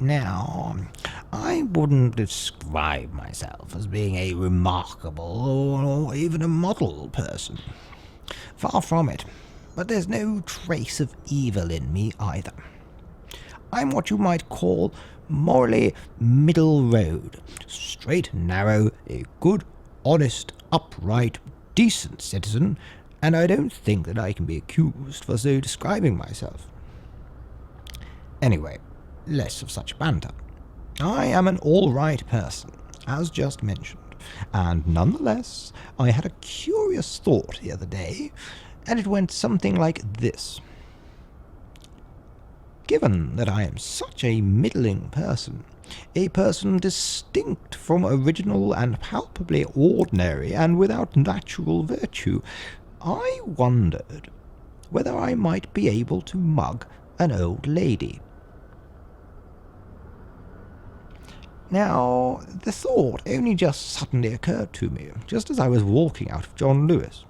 Now, I wouldn't describe myself as being a remarkable or even a model person. Far from it, but there's no trace of evil in me either. I'm what you might call morally middle road, straight and narrow, a good, honest, upright, decent citizen, and I don't think that I can be accused for so describing myself. Anyway, less of such banter. I am an all-right person, as just mentioned, and nonetheless I had a curious thought the other day, and it went something like this. Given that I am such a middling person, a person distinct from original and palpably ordinary and without natural virtue, I wondered whether I might be able to mug an old lady. Now, the thought only just suddenly occurred to me, just as I was walking out of John Lewis.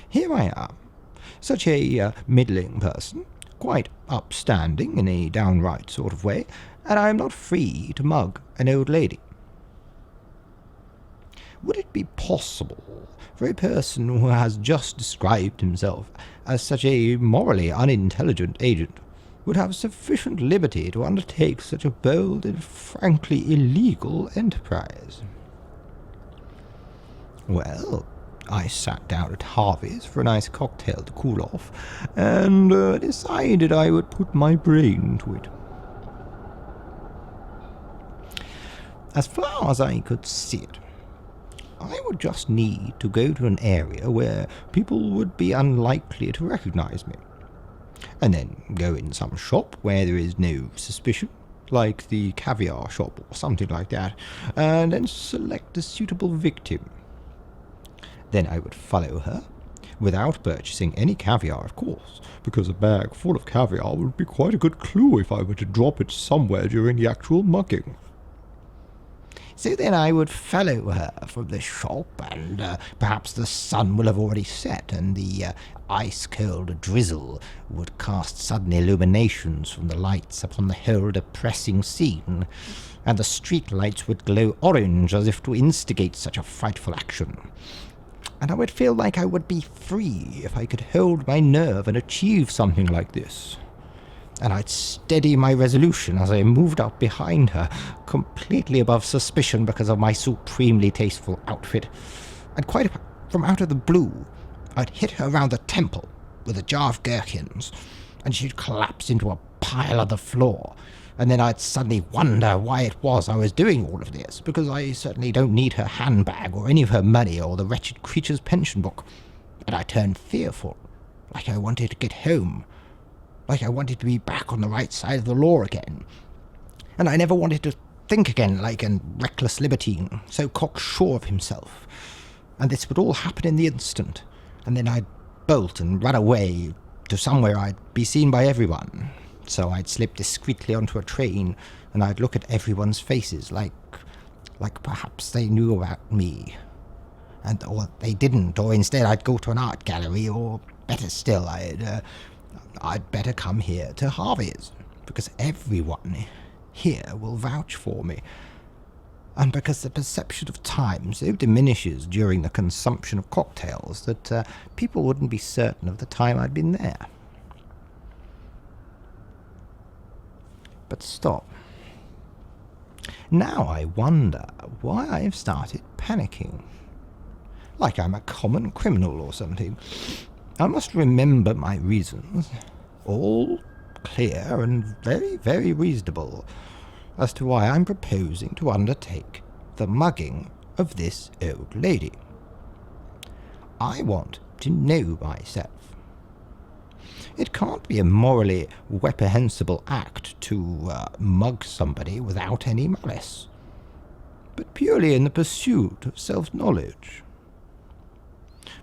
Here I am, such a middling person, quite upstanding in a downright sort of way, and I am not free to mug an old lady. Would it be possible for a person who has just described himself as such a morally unintelligent agent would have sufficient liberty to undertake such a bold and frankly illegal enterprise? Well, I sat down at Harvey's for a nice cocktail to cool off, and decided I would put my brain to it. As far as I could see it, I would just need to go to an area where people would be unlikely to recognize me, and then go in some shop where there is no suspicion, like the caviar shop or something like that, and then select a suitable victim. Then I would follow her, without purchasing any caviar, of course, because a bag full of caviar would be quite a good clue if I were to drop it somewhere during the actual mugging. So then I would follow her from the shop, and perhaps the sun will have already set, and the ice-cold drizzle would cast sudden illuminations from the lights upon the whole depressing scene, and the street lights would glow orange as if to instigate such a frightful action. And I would feel like I would be free if I could hold my nerve and achieve something like this. And I'd steady my resolution as I moved up behind her, completely above suspicion because of my supremely tasteful outfit. And quite from out of the blue, I'd hit her round the temple with a jar of gherkins, and she'd collapse into a pile on the floor. And then I'd suddenly wonder why it was I was doing all of this, because I certainly don't need her handbag or any of her money or the wretched creature's pension book. And I turned fearful, like I wanted to get home, like I wanted to be back on the right side of the law again. And I never wanted to think again like a reckless libertine, so cocksure of himself. And this would all happen in the instant, and then I'd bolt and run away to somewhere I'd be seen by everyone. So I'd slip discreetly onto a train, and I'd look at everyone's faces like perhaps they knew about me. Or they didn't, or instead I'd go to an art gallery, or better still, I'd better come here to Harvey's, because everyone here will vouch for me, and because the perception of time so diminishes during the consumption of cocktails that people wouldn't be certain of the time I'd been there. But stop. Now I wonder why I've started panicking. Like I'm a common criminal or something. I must remember my reasons, all clear and very, very reasonable, as to why I'm proposing to undertake the mugging of this old lady. I want to know myself. It can't be a morally reprehensible act to mug somebody without any malice, but purely in the pursuit of self-knowledge.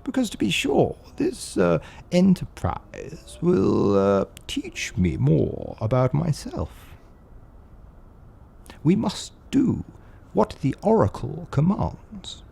Because, to be sure, this enterprise will teach me more about myself. We must do what the oracle commands.